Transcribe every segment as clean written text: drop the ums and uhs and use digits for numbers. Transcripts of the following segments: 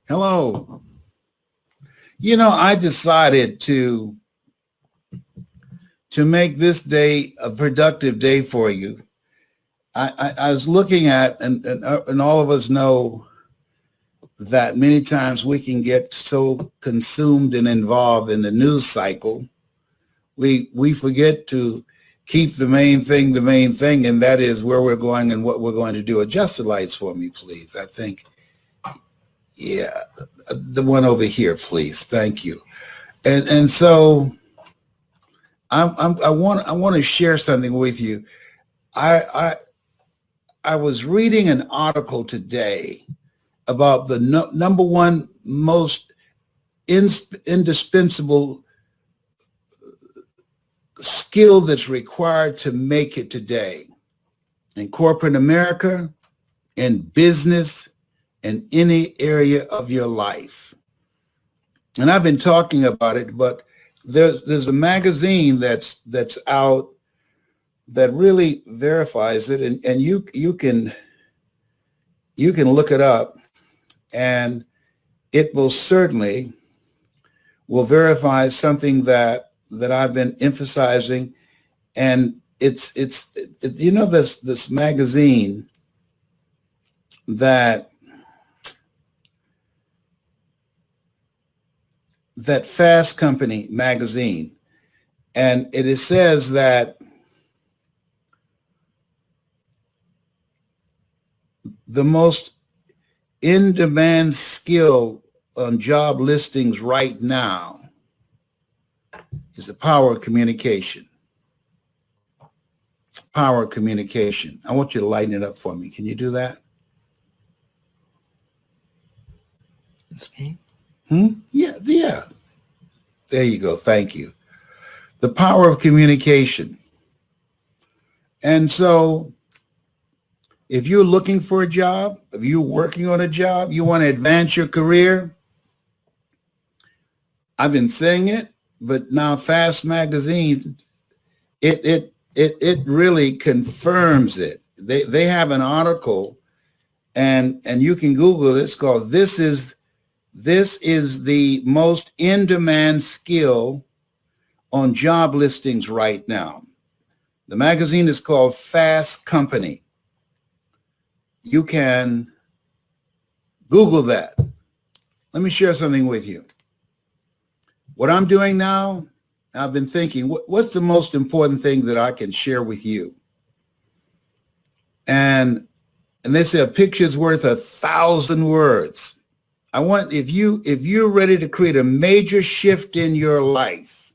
Hello. I decided to make this day a productive day for you. I was looking at, and all of us know that many times we can get so consumed and involved in the news cycle, we forget to keep the main thing, and that is where we're going and what we're going to do. Adjust the lights for me, please. I think, yeah, the one over here, please. Thank you. And so I want to share something with you. I was reading an article today about the number one most indispensable skill that's required to make it today in corporate America, in business, in any area of your life. And I've been talking about it, but there's a magazine that's out that really verifies it, and you can look it up, and it will certainly verify something that I've been emphasizing. And it's this magazine that Fast Company magazine, and it says that the most in-demand skill on job listings right now is the power of communication. Power of communication. I want you to lighten it up for me. Can you do that? Okay. Yeah. There you go. Thank you. The power of communication. And so if you're looking for a job, if you're working on a job, you want to advance your career, I've been saying it, but now Fast Magazine, it really confirms it. They have an article, and you can Google it. It's called This is the most in-demand skill on job listings right now. The magazine is called Fast Company. You can Google that. Let me share something with you. What I'm doing now, I've been thinking, what's the most important thing that I can share with you? And they say a picture's worth 1,000 words. I want, if you're ready to create a major shift in your life,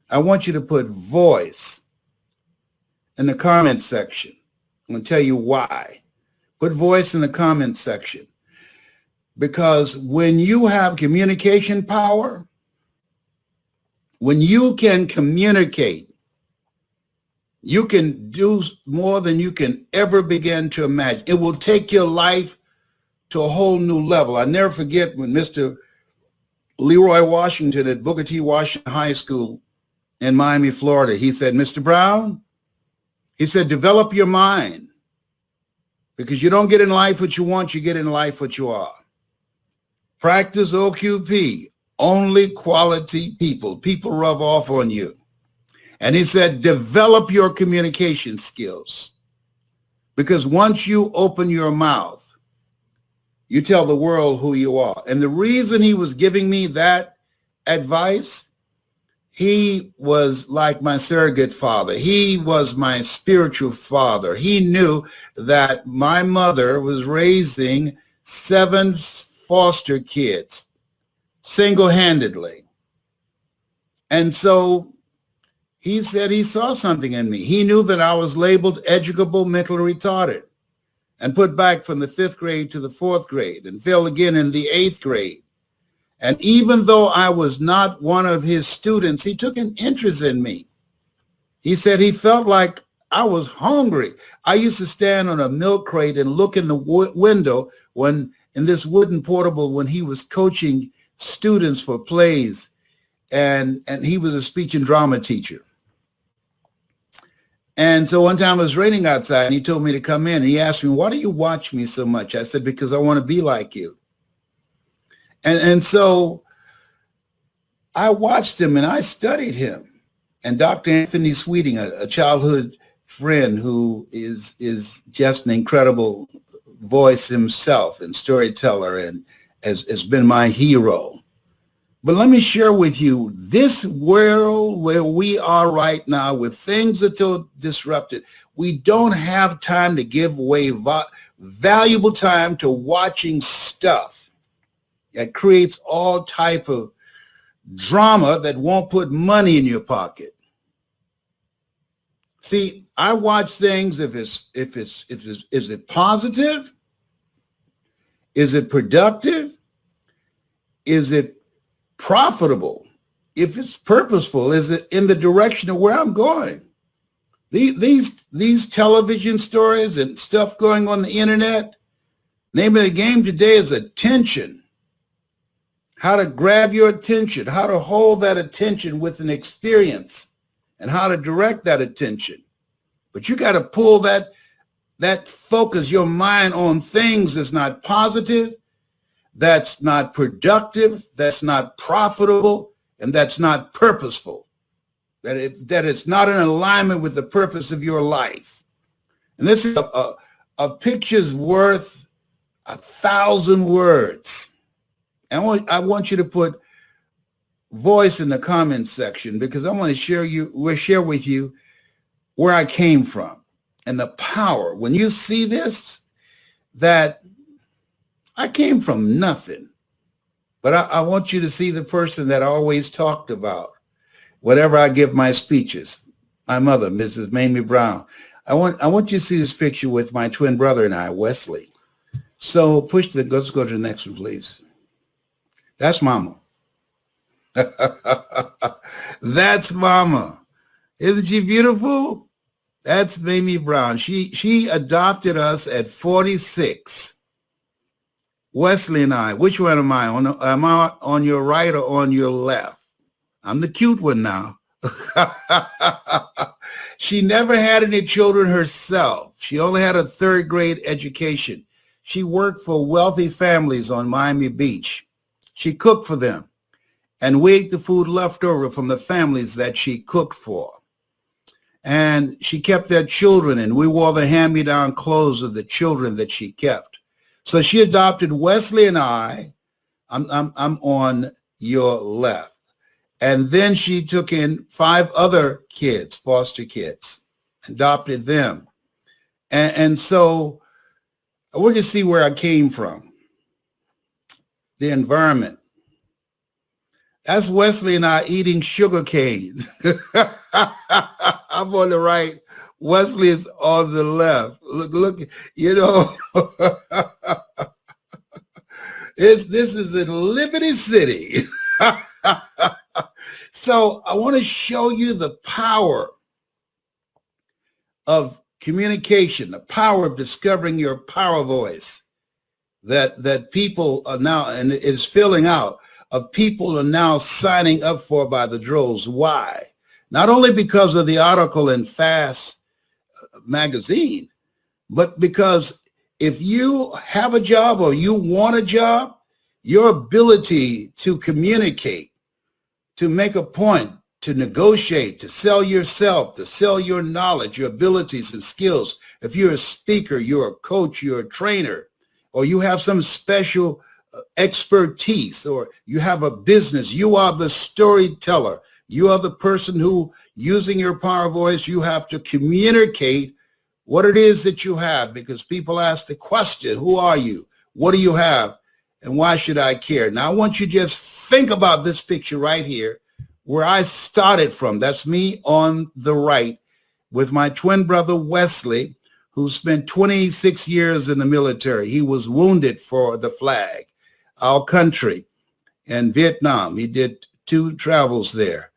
I want you to put voice in the comment section. I'm going to tell you why. Put voice in the comment section. Because when you have communication power, when you can communicate, you can do more than you can ever begin to imagine. It will take your life to a whole new level. I never forget when Mr. Leroy Washington at Booker T. Washington High School in Miami, Florida, he said, Mr. Brown, he said, develop your mind, because you don't get in life what you want, you get in life what you are. Practice OQP, only quality people. People rub off on you. And he said, develop your communication skills, because once you open your mouth, you tell the world who you are. And the reason he was giving me that advice, he was like my surrogate father. He was my spiritual father. He knew that my mother was raising 7 foster kids single-handedly. And so he said he saw something in me. He knew that I was labeled educable, mentally retarded, and put back from the 5th grade to the 4th grade, and failed again in the 8th grade. And even though I was not one of his students, he took an interest in me. He said he felt like I was hungry. I used to stand on a milk crate and look in the window in this wooden portable when he was coaching students for plays, and he was a speech and drama teacher. And so one time it was raining outside, and he told me to come in, and he asked me, why do you watch me so much? I said, because I want to be like you. And so I watched him and I studied him. And Dr. Anthony Sweeting, a childhood friend who is just an incredible voice himself and storyteller and has been my hero. But let me share with you this world where we are right now with things that are disrupted. We don't have time to give away valuable time to watching stuff that creates all type of drama that won't put money in your pocket. See, I watch things is it positive? Is it productive? Is it profitable? If it's purposeful, is it in the direction of where I'm going? These television stories and stuff going on the internet, name of the game today is attention. How to grab your attention, how to hold that attention with an experience, and how to direct that attention. But you got to pull that focus, your mind on things that's not positive, that's not productive, that's not profitable, and that's not purposeful. That it's not in alignment with the purpose of your life. And this is a picture's worth 1,000 words. And I want you to put voice in the comment section because I want to share with you where I came from and the power. When you see this, that I came from nothing, but I want you to see the person that I always talked about whenever I give my speeches, my mother, Mrs. Mamie Brown. I want you to see this picture with my twin brother and I, Wesley. So let's go to the next one, please. That's Mama. That's Mama. Isn't she beautiful? That's Mamie Brown. She adopted us at 46. Wesley and I. Which one am I? Am I on your right or on your left? I'm the cute one now. She never had any children herself. She only had a third grade education. She worked for wealthy families on Miami Beach. She cooked for them, and we ate the food left over from the families that she cooked for. And she kept their children, and we wore the hand-me-down clothes of the children that she kept. So she adopted Wesley and I. I'm on your left. And then she took in 5 other kids, foster kids, adopted them. And so I want you to see where I came from. The environment. That's Wesley and I eating sugar cane. I'm on the right. Wesley is on the left. Look, you know, this is in Liberty City. So I want to show you the power of communication, the power of discovering your power voice that people are now, and it is filling out, of people are now signing up for by the droves. Why? Not only because of the article in Fast magazine, but because if you have a job or you want a job, your ability to communicate, to make a point, to negotiate, to sell yourself, to sell your knowledge, your abilities and skills. If you're a speaker, you're a coach, you're a trainer, or you have some special expertise, or you have a business, you are the storyteller. You are the person who, using your power voice, you have to communicate what it is that you have, because people ask the question, who are you? What do you have? And why should I care? Now, I want you to just think about this picture right here, where I started from. That's me on the right with my twin brother, Wesley, who spent 26 years in the military. He was wounded for the flag, our country, in Vietnam. He did 2 travels there.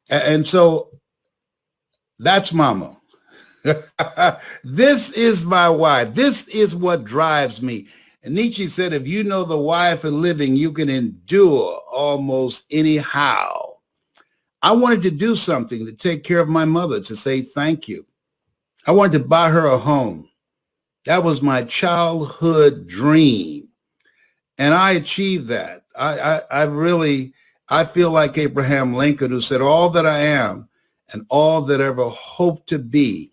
And so that's Mama. This is my wife. This is what drives me. And Nietzsche said, if you know the why for living, you can endure almost anyhow. I wanted to do something to take care of my mother, to say thank you. I wanted to buy her a home. That was my childhood dream. And I achieved that. I feel like Abraham Lincoln, who said, all that I am and all that I ever hope to be,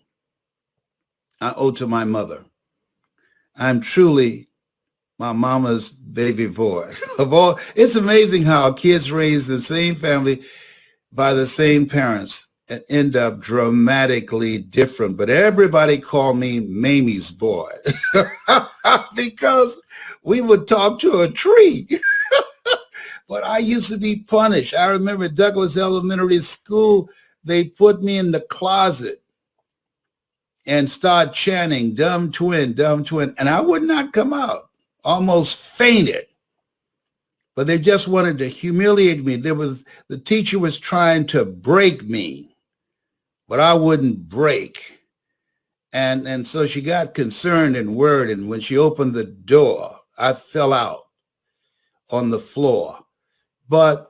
I owe to my mother. I'm truly my mama's baby boy. It's amazing how kids raised in the same family by the same parents and end up dramatically different. But everybody called me Mamie's boy because we would talk to a tree. But I used to be punished. I remember Douglas Elementary School, they put me in the closet and start chanting, dumb twin, and I would not come out. Almost fainted. But they just wanted to humiliate me. The teacher was trying to break me, but I wouldn't break. And so she got concerned and worried, and when she opened the door, I fell out on the floor. But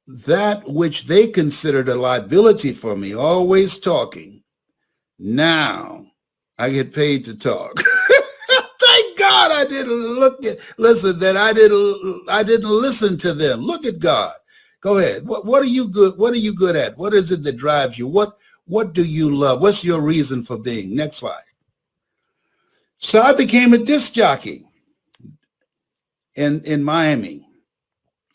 that which they considered a liability for me, always talking, now I get paid to talk. Thank God I didn't I didn't listen to them. Look at God. Go ahead. What are you good? What are you good at? What is it that drives you? What do you love? What's your reason for being? Next slide. So I became a disc jockey in Miami.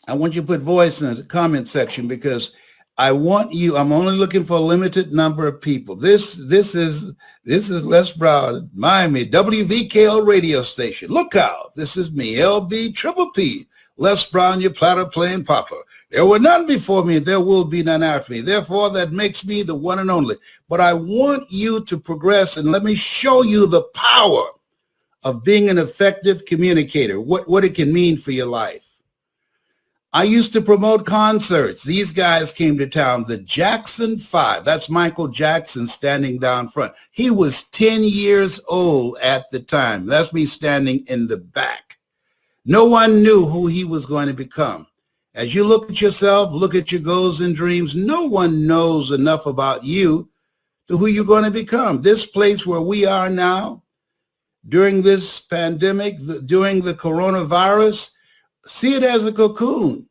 I want you to put voice in the comment section because I'm only looking for a limited number of people. This is Les Brown, Miami, WVKL radio station. Look out. This is me, LB Triple P, Les Brown, your platter playing papa. There were none before me, there will be none after me. Therefore, that makes me the one and only. But I want you to progress, and let me show you the power of being an effective communicator, what it can mean for your life. I used to promote concerts. These guys came to town, the Jackson 5. That's Michael Jackson standing down front. He was 10 years old at the time. That's me standing in the back. No one knew who he was going to become. As you look at yourself, look at your goals and dreams, no one knows enough about you to who you're going to become. This place where we are now, during this pandemic, during the coronavirus, see it as a cocoon,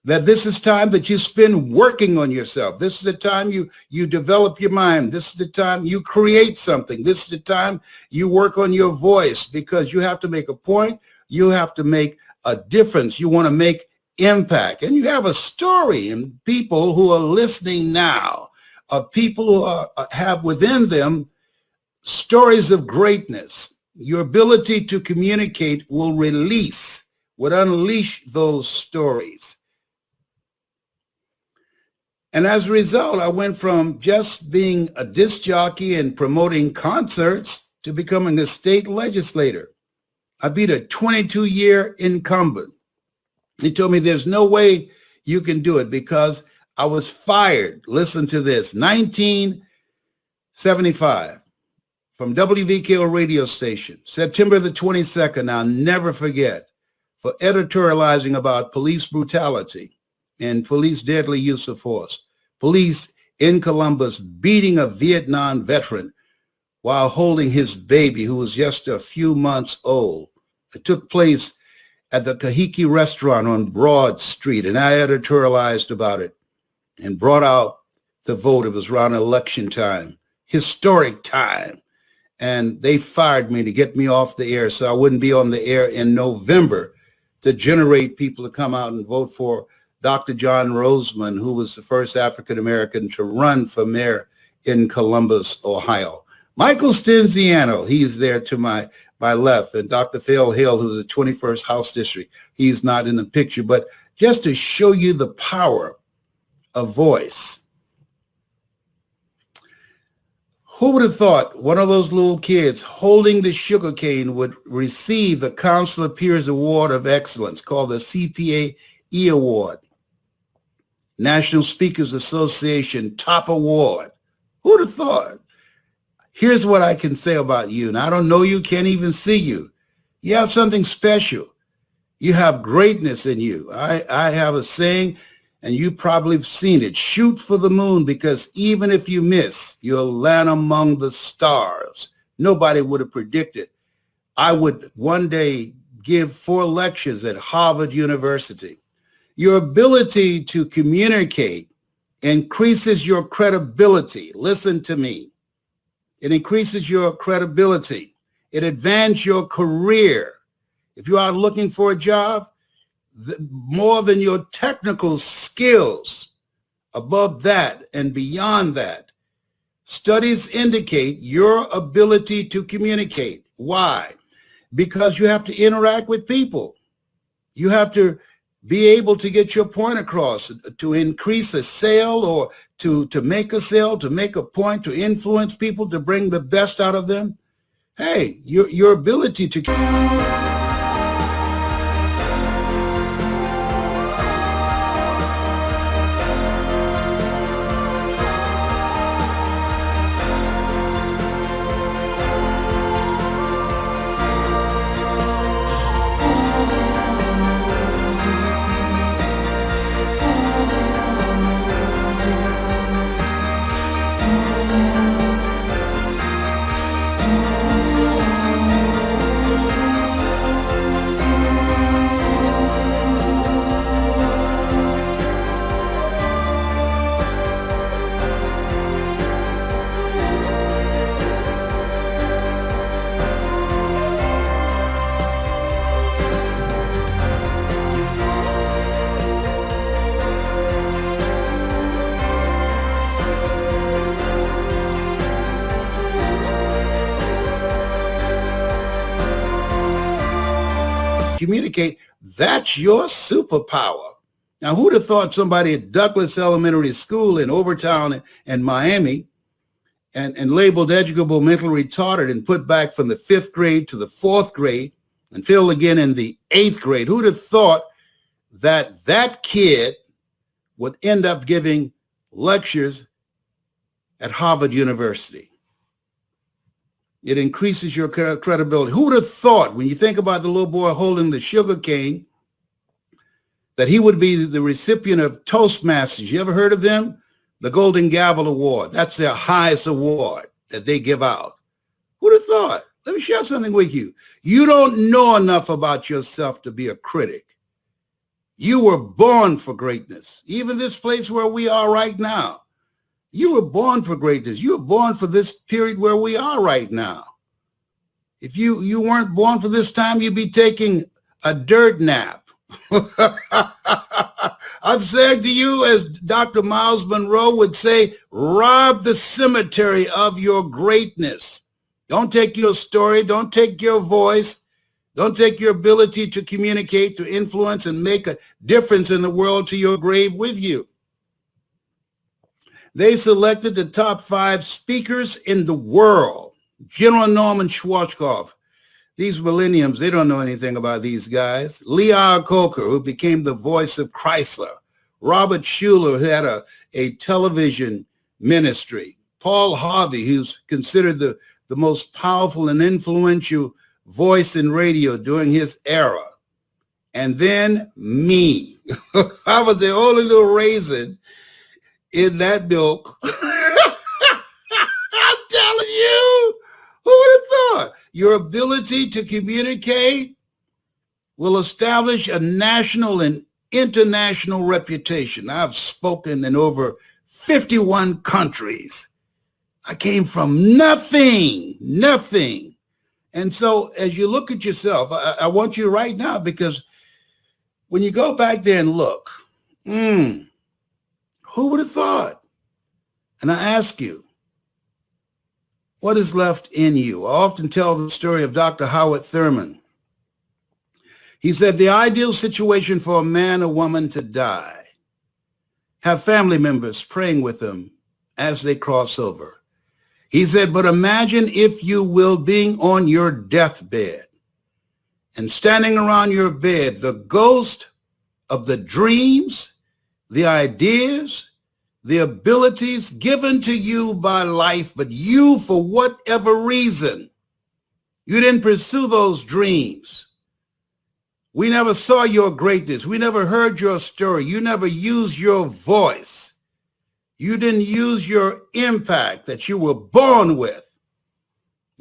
that this is time that you spend working on yourself. This is the time you develop your mind. This is the time you create something. This is the time you work on your voice, because you have to make a point. You have to make a difference. You want to make impact. And you have a story, and people who are listening now are people who have within them stories of greatness. Your ability to communicate would unleash those stories. And as a result, I went from just being a disc jockey and promoting concerts to becoming a state legislator. I beat a 22-year incumbent. He told me there's no way you can do it because I was fired. Listen to this, 1975 from WVKO radio station, September the 22nd, I'll never forget, for editorializing about police brutality and police deadly use of force. Police in Columbus beating a Vietnam veteran while holding his baby who was just a few months old. It took place at the Kahiki restaurant on Broad Street, and I editorialized about it and brought out the vote. It was around election time, historic time. And they fired me to get me off the air so I wouldn't be on the air in November to generate people to come out and vote for Dr. John Roseman, who was the first African-American to run for mayor in Columbus, Ohio. Michael Stenziano, he's there to my left, and Dr. Phil Hill, who's the 21st House District. He's not in the picture, but just to show you the power of voice. Who would have thought one of those little kids holding the sugar cane would receive the Counselor Peers Award of Excellence, called the CPAE Award, National Speakers Association Top Award? Who would have thought? Here's what I can say about you, and I don't know you, can't even see you. You have something special. You have greatness in you. I have a saying, and you probably have seen it: shoot for the moon, because even if you miss, you'll land among the stars. Nobody would have predicted I would one day give 4 lectures at Harvard University. Your ability to communicate increases your credibility. Listen to me. It increases your credibility. It advances your career. If you are looking for a job, more than your technical skills, above that and beyond that, studies indicate your ability to communicate. Why? Because you have to interact with people. You have to be able to get your point across, to increase a sale or to make a sale, to make a point, to influence people, to bring the best out of them. Hey, your ability to communicate, that's your superpower. Now, who'd have thought somebody at Douglas Elementary School in Overtown and Miami and labeled educable mentally retarded and put back from the 5th grade to the 4th grade and failed again in the 8th grade? Who'd have thought that that kid would end up giving lectures at Harvard University? It increases your credibility. Who would have thought, when you think about the little boy holding the sugar cane, that he would be the recipient of Toastmasters? You ever heard of them? The Golden Gavel Award. That's their highest award that they give out. Who'd have thought? Let me share something with you. You don't know enough about yourself to be a critic. You were born for greatness. Even this place where we are right now. You were born for greatness. You were born for this period where we are right now. If you weren't born for this time, you'd be taking a dirt nap. I've said to you, as Dr. Miles Monroe would say, rob the cemetery of your greatness. Don't take your story. Don't take your voice. Don't take your ability to communicate, to influence, and make a difference in the world to your grave with you. They selected the top 5 speakers in the world. General Norman Schwarzkopf. These millenniums, they don't know anything about these guys. Lee Iacocca, who became the voice of Chrysler. Robert Schuller, who had a television ministry. Paul Harvey, who's considered the most powerful and influential voice in radio during his era. And then me. I was the only little raisin in that milk. I'm telling you, who would have thought? Your ability to communicate will establish a national and international reputation. I've spoken in over 51 countries. I came from nothing. And so as you look at yourself, I want you right now, because when you go back there and look, who would have thought? And I ask you, what is left in you? I often tell the story of Dr. Howard Thurman. He said, the ideal situation for a man or woman to die, have family members praying with them as they cross over. He said, but imagine, if you will, being on your deathbed and standing around your bed, the ghost of the dreams, the ideas, the abilities given to you by life, but you, for whatever reason, you didn't pursue those dreams. We never saw your greatness. We never heard your story. You never used your voice. You didn't use your impact that you were born with.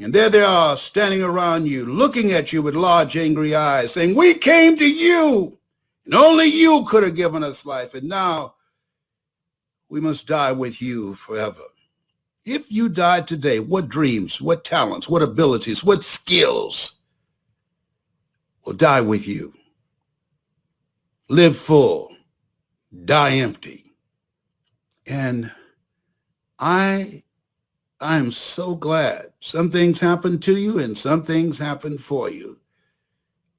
And there they are standing around you, looking at you with large, angry eyes, saying, we came to you, and only you could have given us life, and now we must die with you forever. If you died today, what dreams, what talents, what abilities, what skills will die with you? Live full, die empty. And I'm so glad some things happen to you and some things happen for you.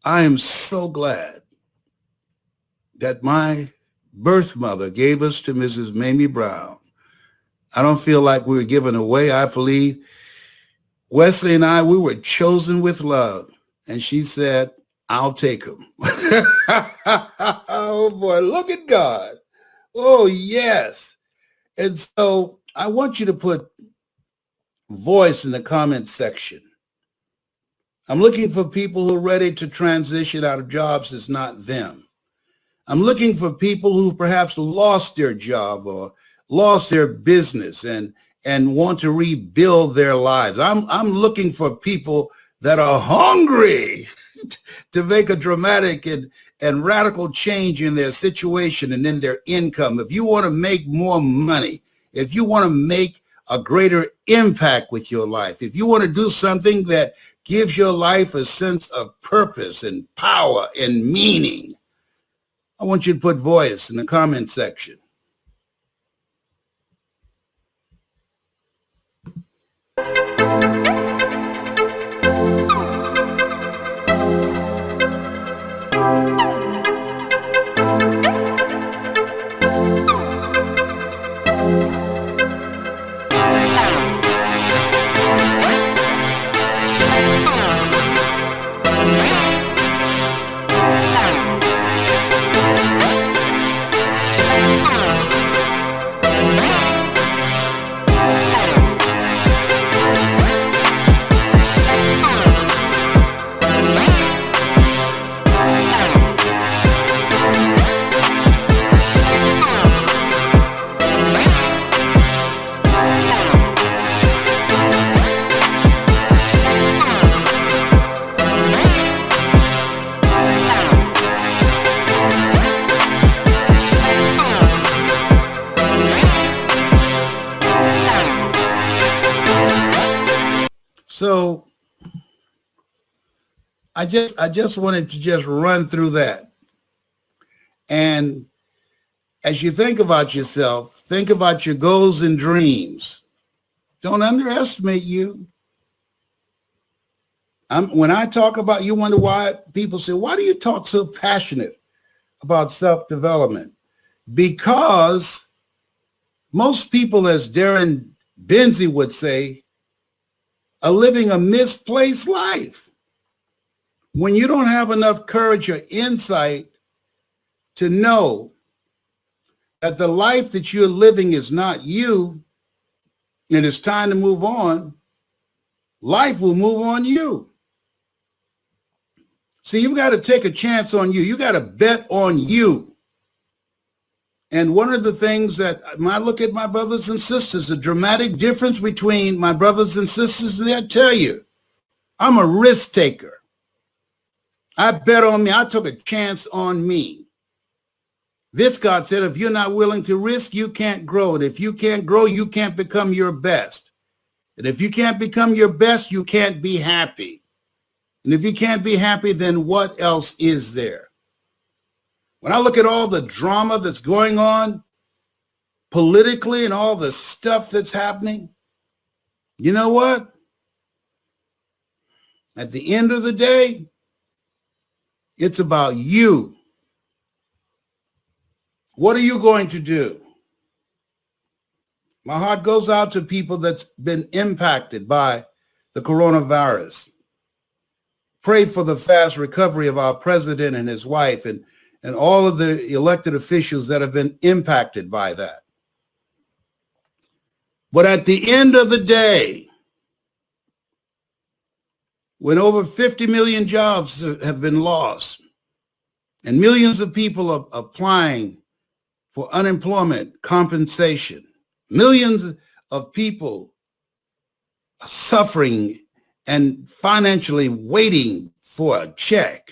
I am so glad that my birth mother gave us to Mrs. Mamie Brown. I don't feel like we were given away. I believe Wesley and I, we were chosen with love. And she said, I'll take them. Oh boy, look at God. Oh yes. And so I want you to put voice in the comment section. I'm looking for people who are ready to transition out of jobs that's not them. I'm looking for people who perhaps lost their job or lost their business and want to rebuild their lives. I'm looking for people that are hungry to make a dramatic and radical change in their situation and in their income. If you want to make more money, if you want to make a greater impact with your life, if you want to do something that gives your life a sense of purpose and power and meaning, I want you to put voice in the comment section. So I just wanted to just run through that. And as you think about yourself, think about your goals and dreams. Don't underestimate you. When I talk about, you wonder why people say, why do you talk so passionate about self-development? Because most people, as Darren Benzie would say, are living a misplaced life. When you don't have enough courage or insight to know that the life that you're living is not you, and it's time to move on, life will move on you. See, you've got to take a chance on you. You got to bet on you. And one of the things that when I look at my brothers and sisters, the dramatic difference between my brothers and sisters, and I tell you, I'm a risk taker. I bet on me. I took a chance on me. This God said, if you're not willing to risk, you can't grow. And if you can't grow, you can't become your best. And if you can't become your best, you can't be happy. And if you can't be happy, then what else is there? When I look at all the drama that's going on politically and all the stuff that's happening, you know what? At the end of the day, it's about you. What are you going to do? My heart goes out to people that's been impacted by the coronavirus. Pray for the fast recovery of our president and his wife and all of the elected officials that have been impacted by that. But at the end of the day, when over 50 million jobs have been lost and millions of people are applying for unemployment compensation, millions of people are suffering and financially waiting for a check.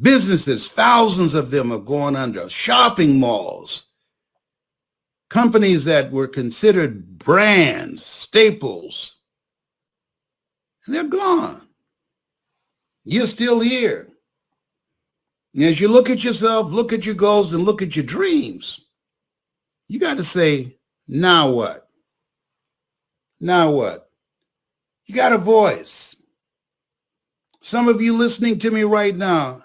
Businesses, thousands of them are going under. Shopping malls, companies that were considered brands, staples, and they're gone. You're still here. And as you look at yourself, look at your goals, and look at your dreams, you got to say, now what? Now what? You got a voice. Some of you listening to me right now,